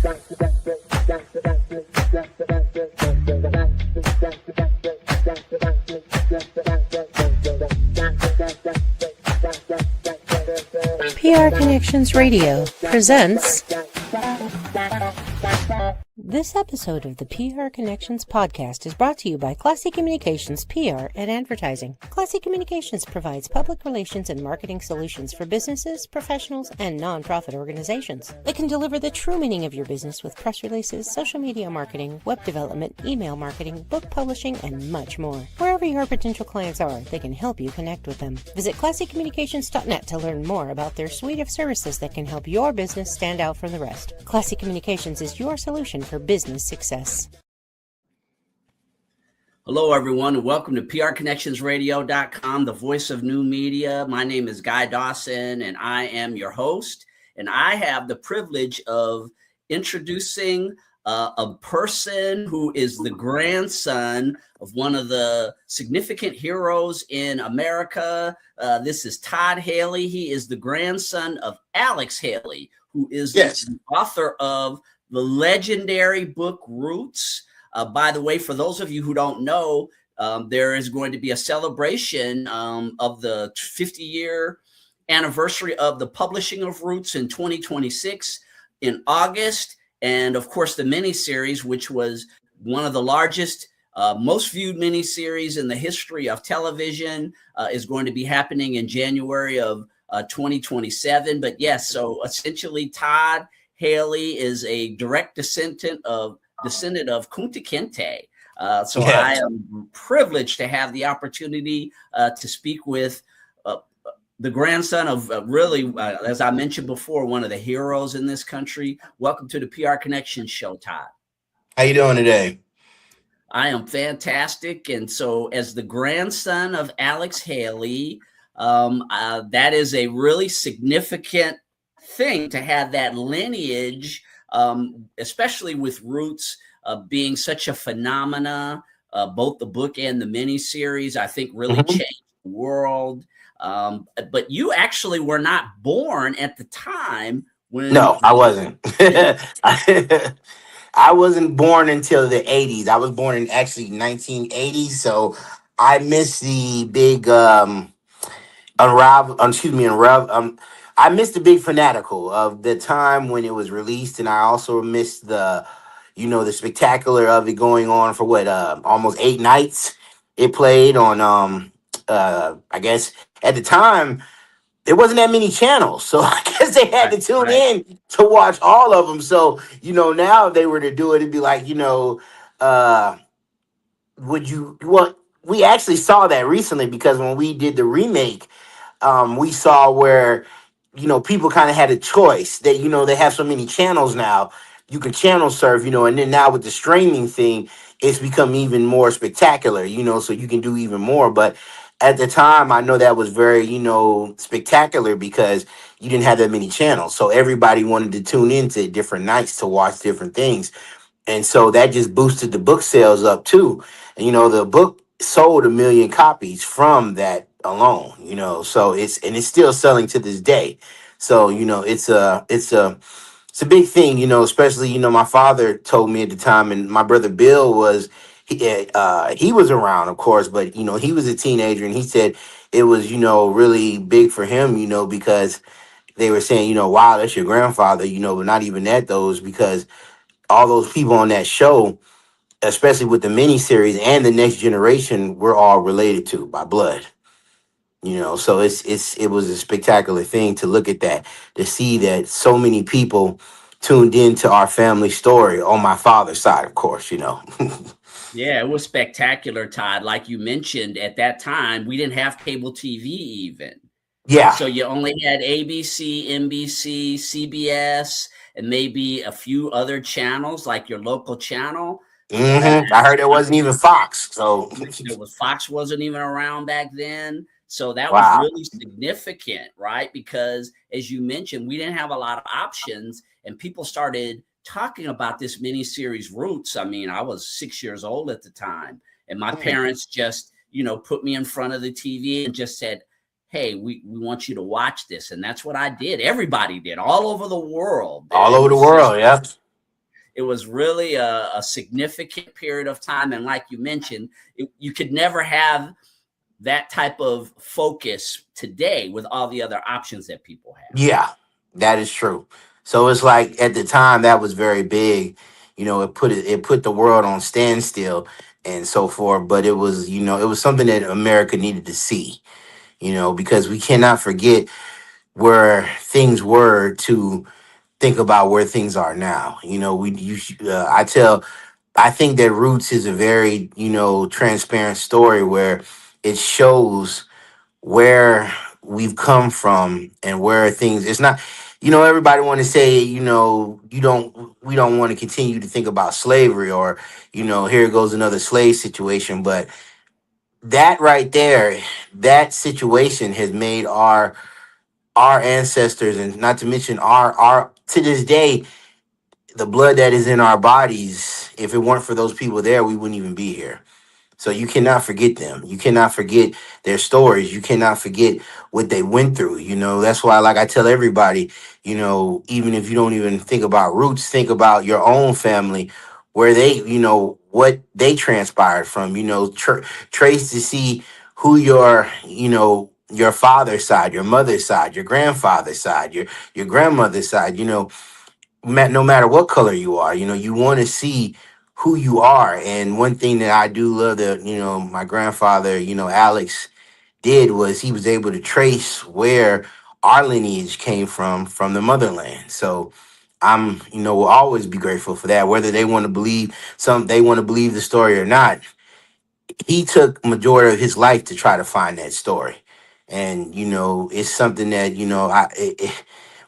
PR Connections Radio presents. This episode of the PR Connections podcast is brought to you by Classy Communications PR and Advertising. Classy Communications provides public relations and marketing solutions for businesses, professionals, and nonprofit organizations. They can deliver the true meaning of your business with press releases, social media marketing, web development, email marketing, book publishing, and much more. Wherever your potential clients are, they can help you connect with them. Visit classycommunications.net to learn more about their suite of services that can help your business stand out from the rest. Classy Communications is your solution for business success. Hello, everyone, and welcome to PRConnectionsRadio.com, the voice of new media. My name is Guy Dawson, and I am your host. And I have the privilege of introducing a person who is the grandson of one of the significant heroes in America. This is Todd Haley. He is the grandson of Alex Haley, who is the author of the legendary book Roots. By the way, for those of you who don't know, there is going to be a celebration of the 50-year anniversary of the publishing of Roots in 2026 in August. And of course, the miniseries, which was one of the largest, most viewed miniseries in the history of television, is going to be happening in January of 2027. But yes, so essentially Todd Haley is a direct descendant of Kunta Kinte. I am privileged to have the opportunity to speak with the grandson of really, as I mentioned before, one of the heroes in this country. Welcome to the PR Connections show, Todd. How you doing today? I am fantastic. And so as the grandson of Alex Haley, that is a really significant thing to have that lineage, especially with Roots being such a phenomena. Both the book and the miniseries, I think, really changed the world. But you actually were not born at the time when. No, I wasn't. I wasn't born until the 80s. I was born in actually 1980. So I missed the big I missed the big fanatical of the time when it was released, and I also missed the spectacular of it going on for almost 8 nights. It played on I guess at the time there wasn't that many channels, so I guess they had to tune in to watch all of them. So now if they were to do it, it'd be like we actually saw that recently, because when we did the remake, we saw where people kind of had a choice that, they have so many channels now, you can channel surf, and then now with the streaming thing, it's become even more spectacular, so you can do even more. But at the time, I know that was very, spectacular, because you didn't have that many channels. So everybody wanted to tune into different nights to watch different things. And so that just boosted the book sales up too. And, the book sold 1 million copies from that alone, so it's still selling to this day. So, it's a big thing, especially, my father told me at the time, and my brother Bill he was around, of course, but, he was a teenager, and he said it was, really big for him, because they were saying, wow, that's your grandfather, but not even those, because all those people on that show, especially with the miniseries and the Next Generation, we're all related to by blood. So it was a spectacular thing to look at that, to see that so many people tuned into our family story on my father's side, of course, Yeah, it was spectacular, Todd. Like you mentioned, at that time, we didn't have cable TV even. Yeah. So you only had ABC, NBC, CBS, and maybe a few other channels, like your local channel. I heard there wasn't even Fox. So Fox wasn't even around back then. So that was really significant, right? Because as you mentioned, we didn't have a lot of options, and people started talking about this miniseries Roots. I mean, I was 6 years old at the time, and my parents just, put me in front of the TV and just said, hey, we want you to watch this. And that's what I did. Everybody did, all over the world. All over the world, yeah. It was really a significant period of time. And like you mentioned, you could never have that type of focus today with all the other options that people have. Yeah, that is true. So it's like at the time that was very big. It put the world on standstill and so forth. But it was, it was something that America needed to see. Because we cannot forget where things were to think about where things are now. I think that Roots is a very, transparent story where it shows where we've come from and where things it's not, everybody want to say, we don't want to continue to think about slavery, or here goes another slave situation. But that right there, that situation has made our ancestors, and not to mention our to this day, the blood that is in our bodies, if it weren't for those people there, we wouldn't even be here. So you cannot forget them. You cannot forget their stories. You cannot forget what they went through. That's why, like I tell everybody, even if you don't even think about Roots, think about your own family, where they, what they transpired from, trace to see who your father's side, your mother's side, your grandfather's side, your grandmother's side, no matter what color you are, you want to see who you are. And one thing that I do love that, my grandfather, Alex, did was he was able to trace where our lineage came from the motherland. So will always be grateful for that, whether they want to believe the story or not. He took majority of his life to try to find that story. And, it's something that,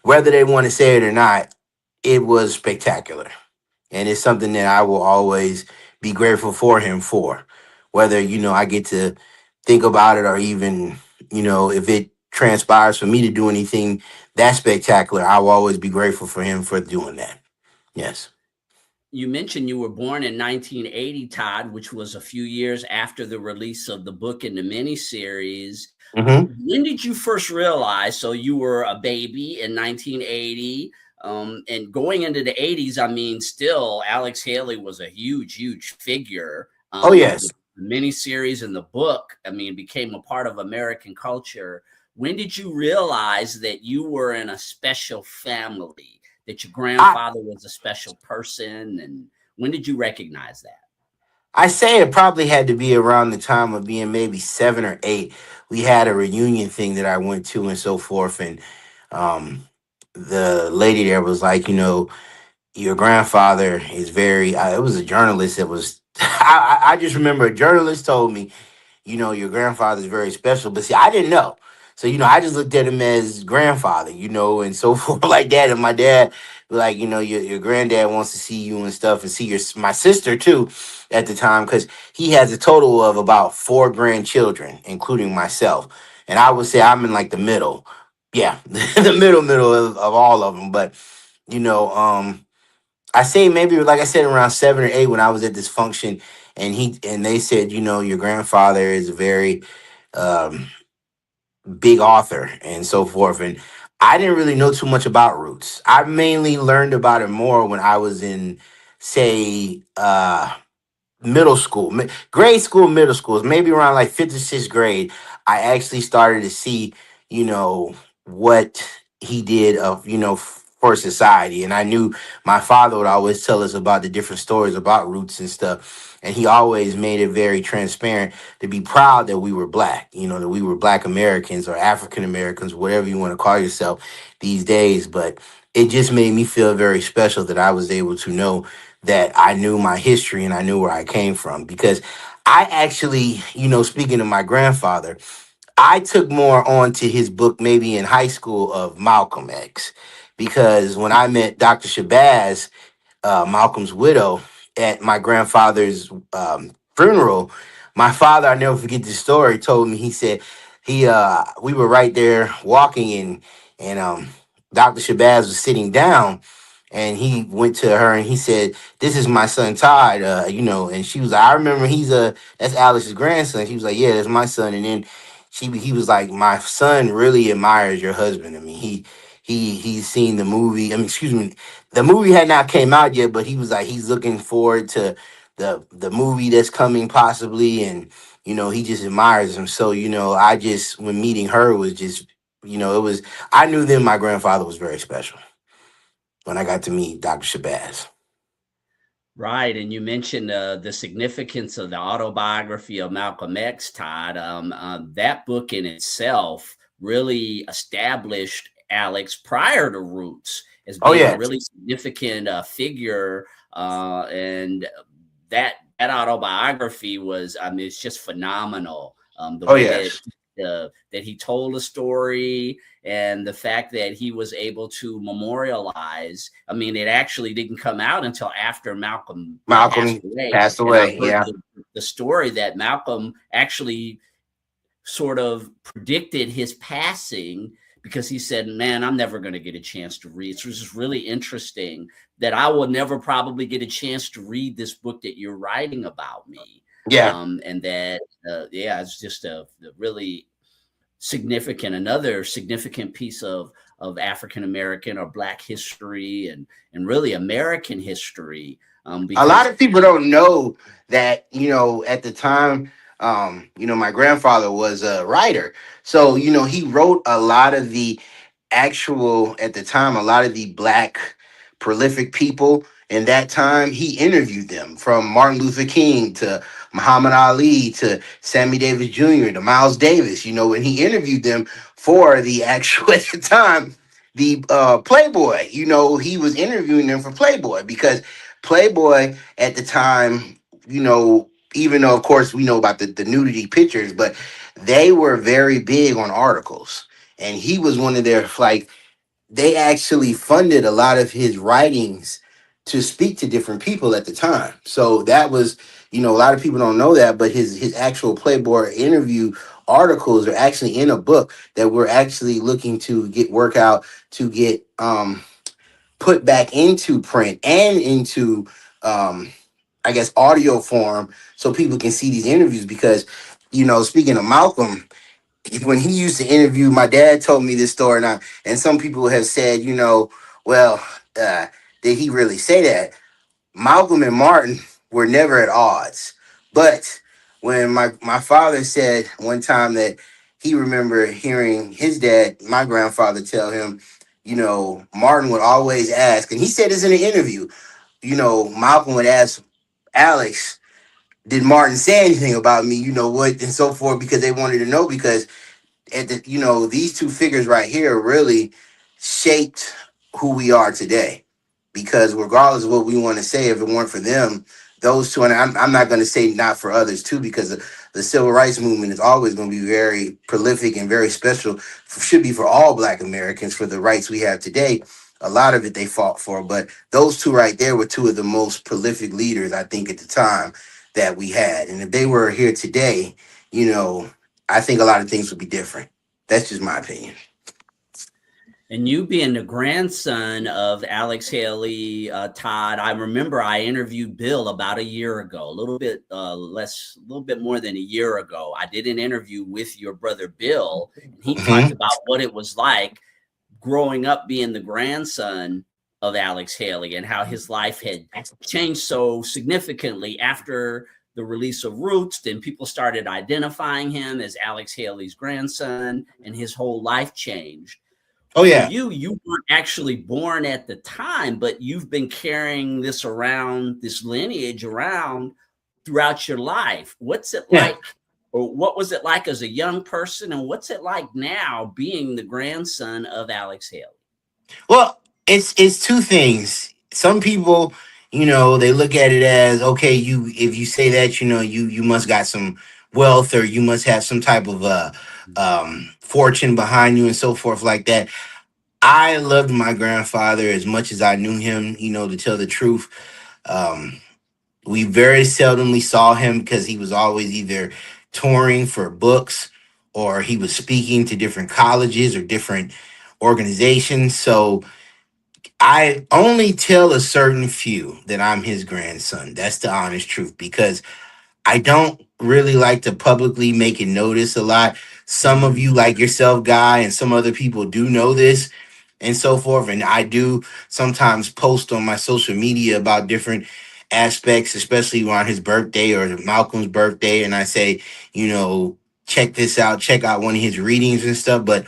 whether they want to say it or not, it was spectacular. And it's something that I will always be grateful for him for. Whether, I get to think about it, or even, if it transpires for me to do anything that spectacular, I will always be grateful for him for doing that. Yes. You mentioned you were born in 1980, Todd, which was a few years after the release of the book and the miniseries. Hmm. When did you first realize? So you were a baby in 1980, and going into the 80s. I mean, still Alex Haley was a huge figure. Oh, yes. The miniseries and the book, I mean, became a part of American culture. When did you realize that you were in a special family, that your I, grandfather was a special person? And when did you recognize that? I say it probably had to be around the time of being maybe 7 or 8. We had a reunion thing that I went to and so forth. And um, the lady there was like, your grandfather is very, it was a journalist that was, I just remember a journalist told me, your grandfather's very special. But see, I didn't know. So, I just looked at him as grandfather, and so forth like that. And my dad, like, your granddad wants to see you and stuff, and see my sister too at the time, because he has a total of about 4 grandchildren, including myself. And I would say I'm in like the middle. Yeah, the middle of all of them. But, you know, um, I say maybe, like I said, around 7 or 8, when I was at this function, and they said, your grandfather is a very um, big author and so forth. And I didn't really know too much about Roots. I mainly learned about it more when I was in, say, middle school, grade school, middle schools, maybe around like fifth or sixth grade. I actually started to see, what he did for society. And I knew my father would always tell us about the different stories about Roots and stuff. And he always made it very transparent to be proud that we were black, that we were Black Americans or African Americans, whatever you want to call yourself these days. But it just made me feel very special that I was able to know that I knew my history and I knew where I came from. Because I actually, speaking of my grandfather, I took more on to his book maybe in high school of Malcolm X. Because when I met Dr. Shabazz, Malcolm's widow, at my grandfather's funeral, my father, I never forget this story, told me, he said, we were right there walking, and Dr. Shabazz was sitting down, and he went to her and he said, "This is my son Todd," and she was like, "I remember that's Alex's grandson." She was like, "Yeah, that's my son." And then he was like, "My son really admires your husband. I mean, he's seen the movie. I mean, excuse me, the movie had not came out yet, but he was like he's looking forward to the movie that's coming possibly, and he just admires him. So I just when meeting her was just it was I knew then my grandfather was very special when I got to meet Dr. Shabazz. Right, and you mentioned the significance of the autobiography of Malcolm X, Todd. That book in itself really established Alex prior to Roots as Oh being a yeah, really significant figure, and that autobiography was, I mean, it's just phenomenal. The oh way yes, that he told a story, and the fact that he was able to memorialize. I mean, it actually didn't come out until after Malcolm passed Malcolm away, passed and I've away. heard Yeah, the story that Malcolm actually sort of predicted his passing because he said, "Man, I'm never going to get a chance to read." So this is really interesting that I will never probably get a chance to read this book that you're writing about me. yeah. And that, yeah, it's just a really another significant piece of African American or Black history, and really American history. A lot Because of people don't know that, at the time, my grandfather was a writer. So, he wrote a lot of the actual, at the time, a lot of the Black prolific people in that time. He interviewed them from Martin Luther King to Muhammad Ali to Sammy Davis Jr. to Miles Davis, and he interviewed them for the actual, at the time, the Playboy. He was interviewing them for Playboy because Playboy at the time, even though of course we know about the nudity pictures, but they were very big on articles. And he was one of their like they actually funded a lot of his writings to speak to different people at the time. So that was, a lot of people don't know that, but his actual Playboy interview articles are actually in a book that we're actually looking to get work out to get put back into print and into I guess audio form so people can see these interviews because speaking of Malcolm, when he used to interview, my dad told me this story, and some people have said, well, did he really say that? Malcolm and Martin were never at odds. But when my father said one time that he remember hearing his dad, my grandfather, tell him, Martin would always ask, and he said this in an interview, Malcolm would ask Alex, did Martin say anything about me, what, and so forth, because they wanted to know because these two figures right here really shaped who we are today. Because regardless of what we want to say, if it weren't for them, those two, and I'm not going to say not for others too, because the civil rights movement is always going to be very prolific and very special. Should be for all Black Americans for the rights we have today. A lot of it they fought for, but those two right there were two of the most prolific leaders I think at the time that we had. And if they were here today, I think a lot of things would be different. That's just my opinion. And you being the grandson of Alex Haley, Todd, I remember I interviewed Bill about a year ago, a little bit more than a year ago. I did an interview with your brother Bill, and he talked about what it was like growing up being the grandson of Alex Haley and how his life had changed so significantly after the release of Roots. Then people started identifying him as Alex Haley's grandson, and his whole life changed. Oh For yeah, you weren't actually born at the time, but you've been carrying this lineage around throughout your life. What's it yeah. like, or what was it like as a young person, and what's it like now being the grandson of Alex Haley? Well, it's two things. Some people, they look at it as okay. If you say that, you must got some wealth or you must have some type of fortune behind you and so forth like that. I loved my grandfather as much as I knew him. To tell the truth, um, we very seldomly saw him because he was always either touring for books or he was speaking to different colleges or different organizations. So I only tell a certain few that I'm his grandson. That's the honest truth because I don't really like to publicly make it notice a lot. Some of you, like yourself, Guy, and some other people do know this. and so forth. And I do sometimes post on my social media about different aspects, especially on his birthday or Malcolm's birthday. And I say, check this out, check out one of his readings and stuff. But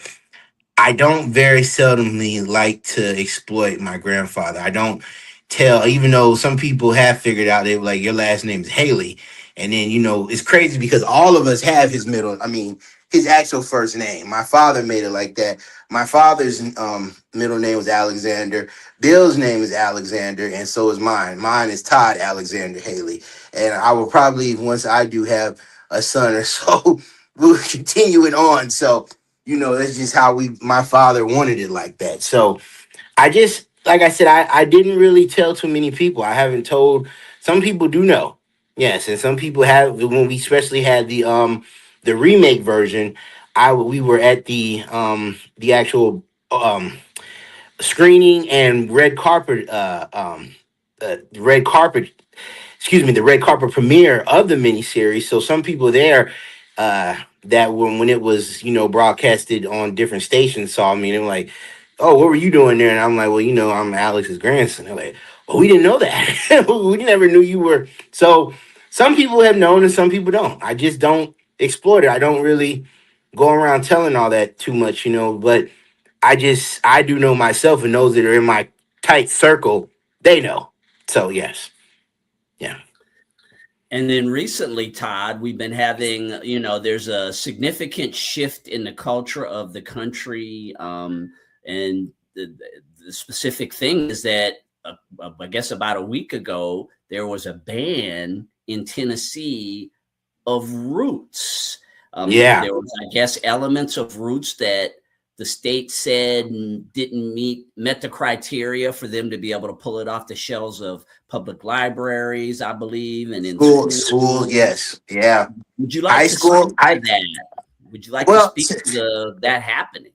I don't very seldomly like to exploit my grandfather. I don't tell, even though some people have figured out they were like, your last name is Haley. And then, it's crazy because all of us have his actual first name. My father made it like that. My father's middle name was Alexander. Bill's name is Alexander, and so is mine. Mine is Todd Alexander Haley. And I will probably, once I do have a son or so, we'll continue it on. So, that's just how my father wanted it like that. So I just, like I said, I didn't really tell too many people. I haven't told, some people do know. Yes. And some people have, when we especially had the remake version, we were at the actual, screening and red carpet the red carpet premiere of the miniseries. So some people there, that when it was, broadcasted on different stations saw me and they were like, "Oh, what were you doing there?" And I'm like, "Well, I'm Alex's grandson." They're like, "Well, we didn't know that. We never knew you were." So some people have known and some people don't. I just don't exploit it. I don't really go around telling all that too much, but I do know myself, and those that are in my tight circle, they know. So yes. Yeah. And then recently, Todd, we've been having, there's a significant shift in the culture of the country. And the specific thing is that, I guess about a week ago, there was a ban in Tennessee of roots. Yeah. There was, I guess, elements of roots that the state said didn't met the criteria for them to be able to pull it off the shelves of public libraries, I believe, and in Schools, yes. Yeah. Would you like High to speak school, to that? Would you like to well, speak to that happening?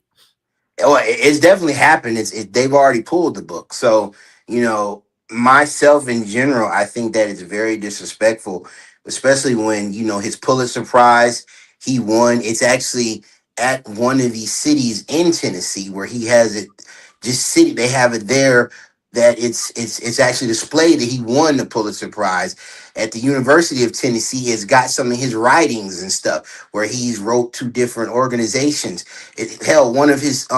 it's definitely happened. They've already pulled the book. So, you know, myself in general, I think that it's very disrespectful, especially when, his Pulitzer Prize, he won. It's actually at one of these cities in Tennessee where he has it just city. They have it there that it's actually displayed that he won the Pulitzer Prize at the University of Tennessee. It's got some of his writings and stuff where he's wrote to different organizations. Hell, one of his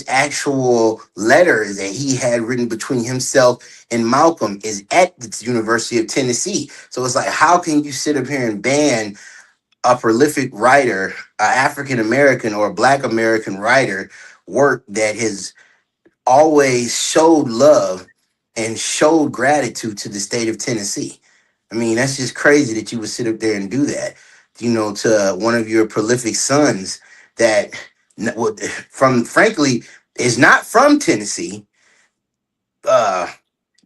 actual letters that he had written between himself and Malcolm is at the University of Tennessee. So it's like, how can you sit up here and ban a prolific writer, African American or Black American writer, work that has always showed love and showed gratitude to the state of Tennessee? I mean, that's just crazy that you would sit up there and do that, to one of your prolific sons that, from frankly, is not from Tennessee, uh,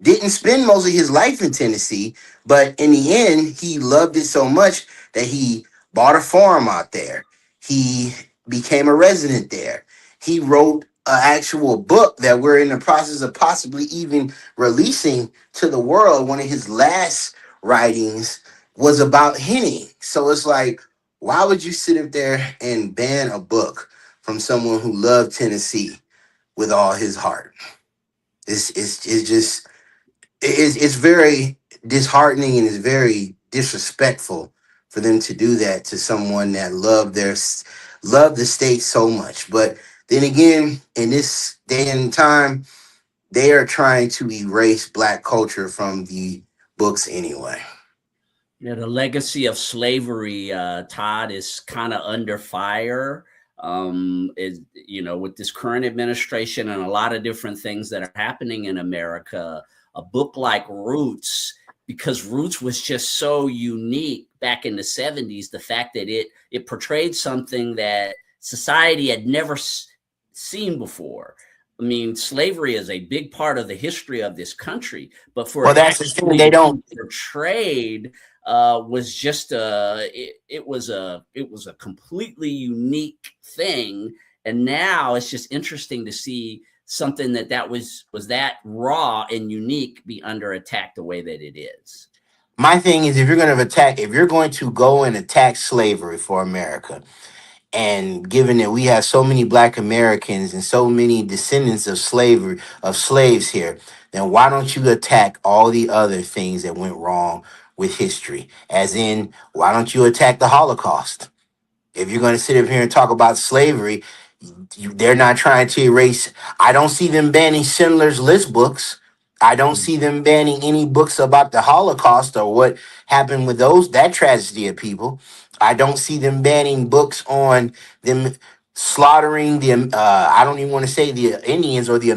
didn't spend most of his life in Tennessee, but in the end, he loved it so much that he bought a farm out there. He became a resident there. He wrote an actual book that we're in the process of possibly even releasing to the world. One of his last writings was about henning. So it's like, why would you sit up there and ban a book from someone who loved Tennessee with all his heart? It's just it's very disheartening and it's very disrespectful for them to do that to someone that loved the state so much. But then again, in this day and time, they are trying to erase Black culture from the books anyway. The legacy of slavery, Todd, is kind of under fire. With this current administration and a lot of different things that are happening in America, a book like Roots, because Roots was just so unique back in the 70s, the fact that it portrayed something that society had never seen before. I mean, slavery is a big part of the history of this country, but for Well, it that's the thing, actually they to don't. be portrayed was just it was a completely unique thing. And now it's just interesting to see something that was that raw and unique be under attack the way that it is. My thing is, if you're going to go and attack slavery for America, And given that we have so many Black Americans and so many descendants of slavery, of slaves here, then why don't you attack all the other things that went wrong with history? As in, why don't you attack the Holocaust? If you're going to sit up here and talk about slavery, they're not trying to erase. I don't see them banning Schindler's List books. I don't see them banning any books about the Holocaust or what happened with that tragedy of people. I don't see them banning books on them slaughtering I don't even want to say the Indians or the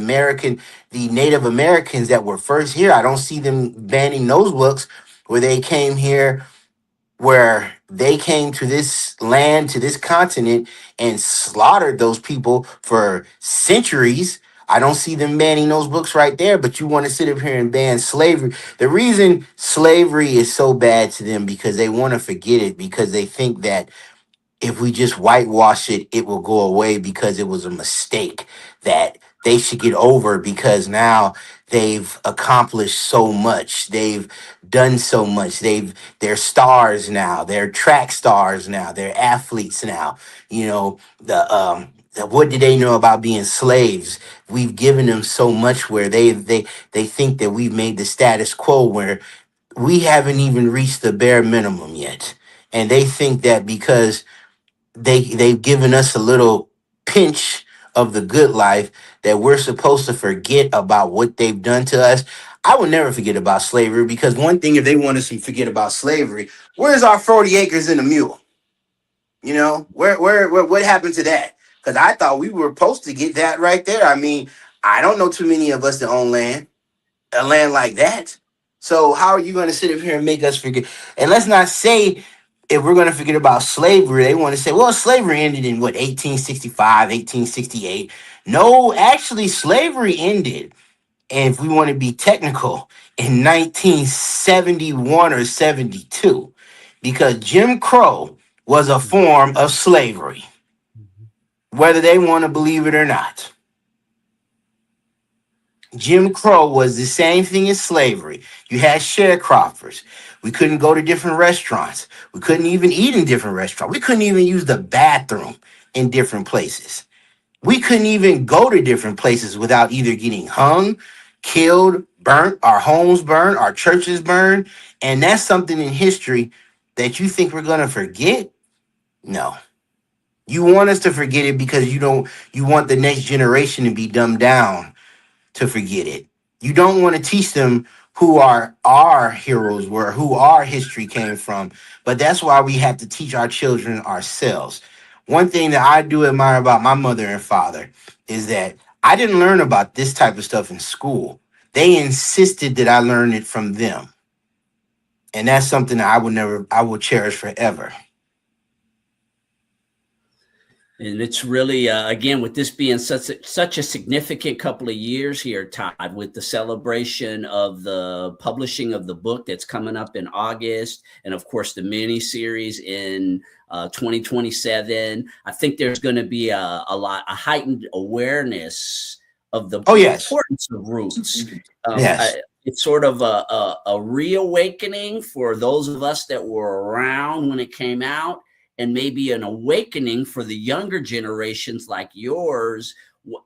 Native Americans that were first here. I don't see them banning those books where they came here, where they came to this land, to this continent, and slaughtered those people for centuries. I don't see them banning those books right there, but you want to sit up here and ban slavery. The reason slavery is so bad to them because they want to forget it, because they think that if we just whitewash it, it will go away because it was a mistake that they should get over, because now they've accomplished so much. They've done so much. They're stars now. They're track stars now. They're athletes now. What did they know about being slaves? We've given them so much where they think that we've made the status quo where we haven't even reached the bare minimum yet. And they think that because they've given us a little pinch of the good life, that we're supposed to forget about what they've done to us. I will never forget about slavery, because one thing, if they want us to forget about slavery, where's our 40 acres and a mule? Where what happened to that? Because I thought we were supposed to get that right there. I mean, I don't know too many of us that own a land like that. So how are you going to sit up here and make us forget? And let's not say, if we're going to forget about slavery, they want to say, well, slavery ended in 1865, 1868. No, actually, slavery ended, and if we want to be technical, in 1971 or 72, because Jim Crow was a form of slavery, whether they want to believe it or not. Jim Crow was the same thing as slavery. You had sharecroppers. We couldn't go to different restaurants. We couldn't even eat in different restaurants. We couldn't even use the bathroom in different places. We couldn't even go to different places without either getting hung, killed, burnt, our homes burned, our churches burned. And that's something in history that you think we're going to forget? No. You want us to forget it because you want the next generation to be dumbed down to forget it. You don't want to teach them who our heroes were, who our history came from. But that's why we have to teach our children ourselves. One thing that I do admire about my mother and father is that I didn't learn about this type of stuff in school. They insisted that I learn it from them. And that's something that I will cherish forever. And it's really, again, with this being such a significant couple of years here, Todd, with the celebration of the publishing of the book that's coming up in August, and of course the mini series in 2027. I think there's going to be a heightened awareness of the importance of roots. Yes. It's sort of a reawakening for those of us that were around when it came out, and maybe an awakening for the younger generations like yours.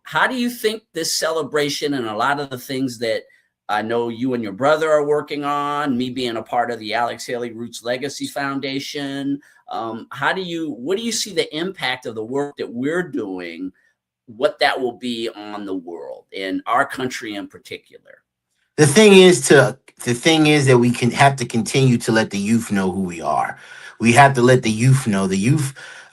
How do you think this celebration and a lot of the things that I know you and your brother are working on, me being a part of the Alex Haley Roots Legacy Foundation, what do you see the impact of the work that we're doing, what that will be on the world and our country in particular? The thing is that we have to continue to let the youth know who we are. We have to let the youth know.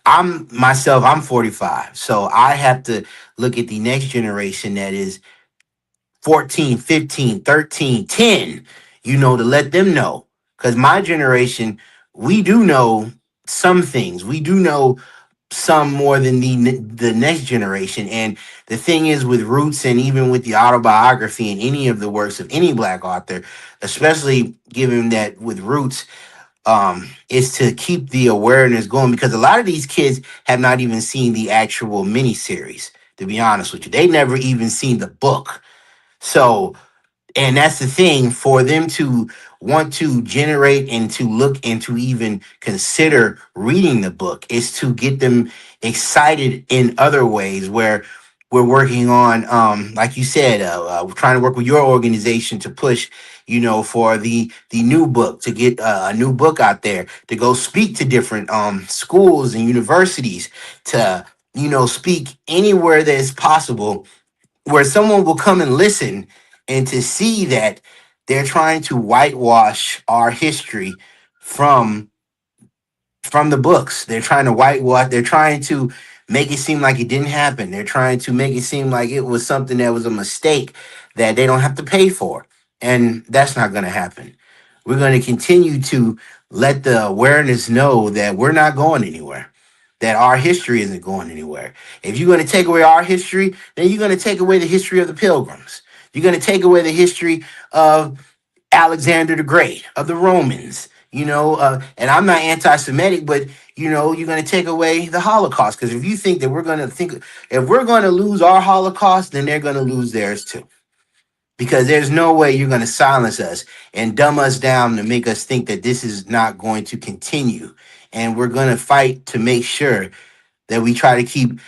I'm 45. So I have to look at the next generation that is 14, 15, 13, 10, to let them know. Because my generation, we do know some things. We do know some more than the next generation. And the thing is, with Roots, and even with the autobiography and any of the works of any Black author, especially given that with Roots, is to keep the awareness going, because a lot of these kids have not even seen the actual miniseries, to be honest with you. They never even seen the book. So And that's the thing, for them to want to generate and to look and to even consider reading the book is to get them excited in other ways, where we're working on, like you said, we're trying to work with your organization to push, for the new book, to get a new book out there, to go speak to different schools and universities, to speak anywhere that is possible, where someone will come and listen, and to see that they're trying to whitewash our history from the books. They're trying to whitewash. They're trying to make it seem like it didn't happen. They're trying to make it seem like it was something that was a mistake that they don't have to pay for. And that's not going to happen. We're going to continue to let the awareness know that we're not going anywhere, that our history isn't going anywhere. If you're going to take away our history, then you're going to take away the history of the Pilgrims. You're going to take away the history of Alexander the Great, of the Romans, and I'm not anti-Semitic, but you're going to take away the Holocaust. Because if you think that if we're going to lose our Holocaust, then they're going to lose theirs too. Because there's no way you're going to silence us and dumb us down to make us think that this is not going to continue. And we're going to fight to make sure that we try to keep.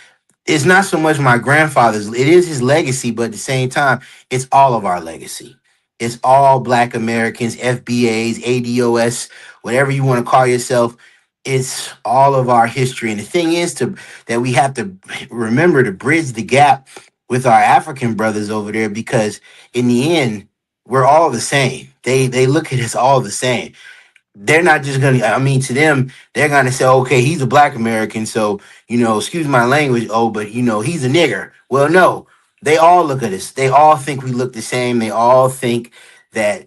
It's not so much my grandfather's, it is his legacy, but at the same time, it's all of our legacy. It's all Black Americans, FBAs, ADOS, whatever you want to call yourself. It's all of our history. And the thing is that we have to remember to bridge the gap with our African brothers over there, because in the end, we're all the same. They look at us all the same. They're not just gonna, I mean, to them, they're gonna say, okay, he's a Black American, so excuse my language, but he's a nigger. Well, no, they all look at us, they all think we look the same, they all think that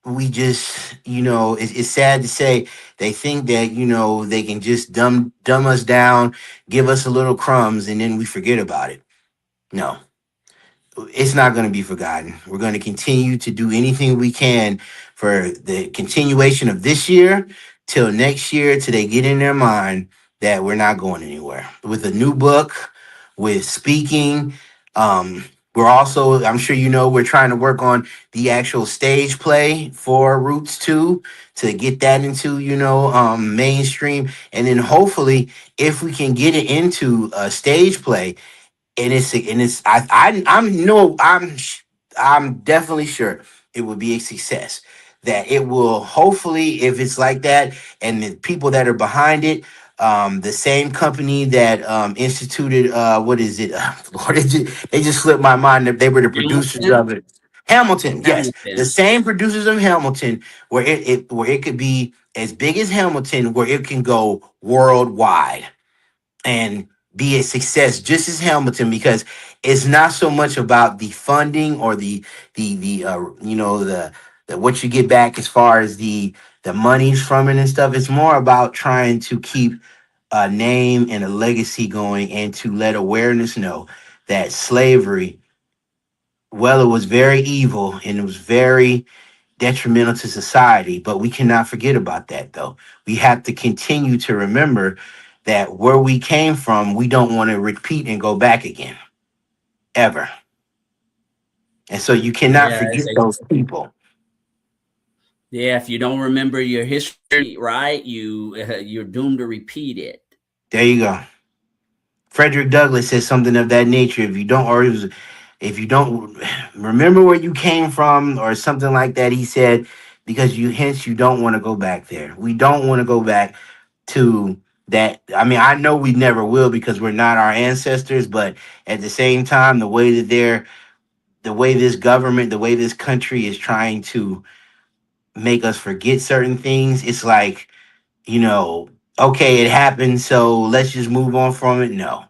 we just, it's sad to say, they think that they can just dumb us down, give us a little crumbs, and then we forget about it. No, it's not going to be forgotten. We're going to continue to do anything we can for the continuation of this year till next year, till they get in their mind that we're not going anywhere. With a new book, with speaking, we're also, I'm sure we're trying to work on the actual stage play for Roots 2 to get that into, mainstream. And then hopefully, if we can get it into a stage play, and it's I'm no I'm definitely sure it will be a success, that it will, hopefully, if it's like that, and the people that are behind it, the same company that instituted, what is it, Lord, they just slipped my mind, that they were the producers Hamilton. of it. Hamilton, yes, the Hamilton. same producers of Hamilton, where it could be as big as Hamilton, where it can go worldwide and be a success just as Hamilton, because it's not so much about the funding or the what you get back as far as the monies from it and stuff. It's more about trying to keep a name and a legacy going, and to let awareness know that slavery, well, it was very evil and it was very detrimental to society, but we cannot forget about that, though. We have to continue to remember that where we came from, we don't want to repeat and go back again, ever. And so you cannot Yeah, forget those people. yeah. If you don't remember your history, right, you're doomed to repeat it. There you go. Frederick Douglass says something of that nature. If you don't remember where you came from, or something like that, he said, because you don't want to go back there. We don't want to go back to that. I mean, I know we never will, because we're not our ancestors, but at the same time, the way this government, the way this country is trying to make us forget certain things, it's like, you know, okay, it happened, so let's just move on from it. No,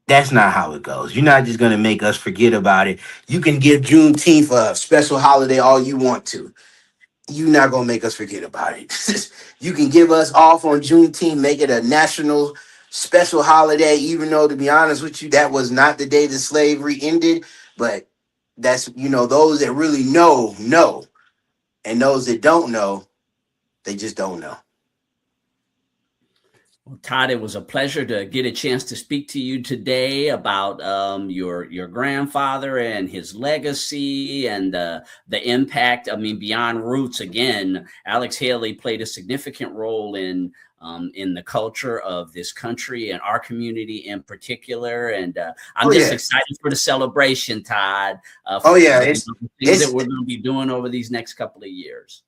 that's not how it goes. You're not just going to make us forget about it. You can give Juneteenth a special holiday all you want to. You're not going to make us forget about it. You can give us off on Juneteenth, make it a national special holiday, even though, to be honest with you, that was not the day that slavery ended. But that's, those that really know. And those that don't know, they just don't know. Well, Todd, it was a pleasure to get a chance to speak to you today about your grandfather and his legacy and the impact. I mean, beyond roots, again, Alex Haley played a significant role in the culture of this country and our community in particular. And I'm just excited for the celebration, Todd. It's things that we're going to be doing over these next couple of years.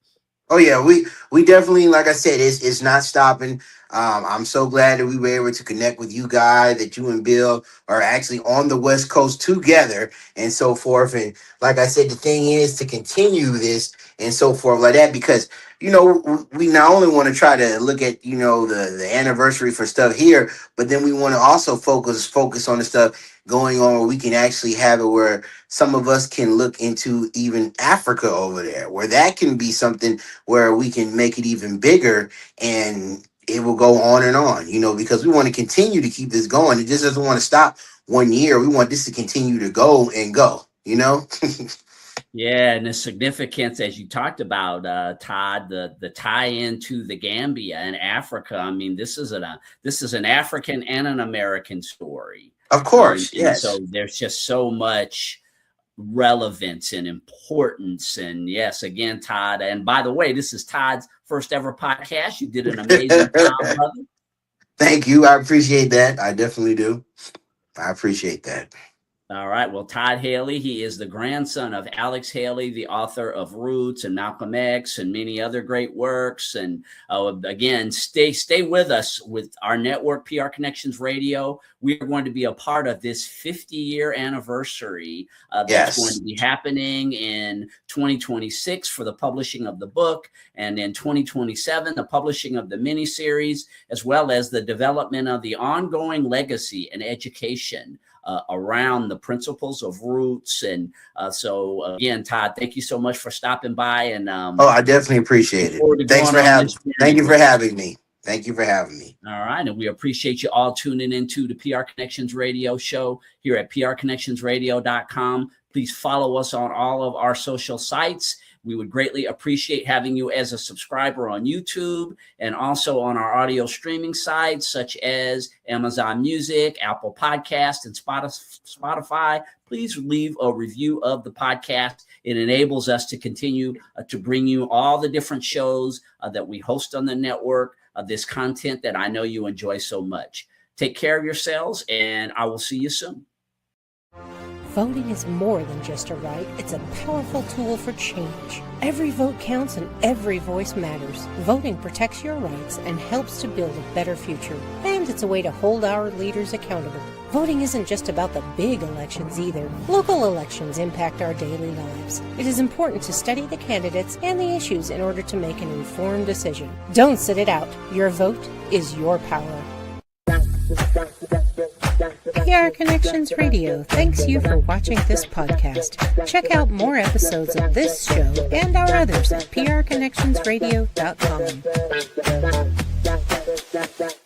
Oh yeah, we definitely, like I said, it's not stopping. I'm so glad that we were able to connect with you guys, that you and Bill are actually on the West Coast together and so forth. And like I said, the thing is to continue this and so forth like that, because we not only want to try to look at the anniversary for stuff here, but then we want to also focus on the stuff going on where we can actually have it where some of us can look into even Africa over there, where that can be something where we can make it even bigger, and it will go on and on, because we want to continue to keep this going. It just doesn't want to stop 1 year. We want this to continue to go and go, Yeah, and the significance, as you talked about, Todd, the tie-in to the Gambia and Africa. I mean, this is an African and an American story. Of course, yes. So there's just so much relevance and importance. And yes, again, Todd. And by the way, this is Todd's first ever podcast. You did an amazing job, brother. Thank you. I appreciate that. I definitely do. I appreciate that. All right. Well, Todd Haley, he is the grandson of Alex Haley, the author of Roots and Malcolm X and many other great works. And again, stay with us with our network, PR Connections Radio. We are going to be a part of this 50-year anniversary that's going to be happening in 2026 for the publishing of the book, and in 2027, the publishing of the miniseries, as well as the development of the ongoing legacy and education around the principles of Roots. And so again, Todd, thank you so much for stopping by. And I definitely appreciate it. Thank you for having me. Thank you for having me. All right. And we appreciate you all tuning into the PR Connections radio show here at prconnectionsradio.com. Please follow us on all of our social sites. We would greatly appreciate having you as a subscriber on YouTube and also on our audio streaming sites such as Amazon Music, Apple Podcast, and Spotify. Please leave a review of the podcast. It enables us to continue to bring you all the different shows that we host on the network, this content that I know you enjoy so much. Take care of yourselves, and I will see you soon. Voting is more than just a right, it's a powerful tool for change. Every vote counts and every voice matters. Voting protects your rights and helps to build a better future. And it's a way to hold our leaders accountable. Voting isn't just about the big elections either. Local elections impact our daily lives. It is important to study the candidates and the issues in order to make an informed decision. Don't sit it out. Your vote is your power. PR Connections Radio thanks you for watching this podcast. Check out more episodes of this show and our others at prconnectionsradio.com.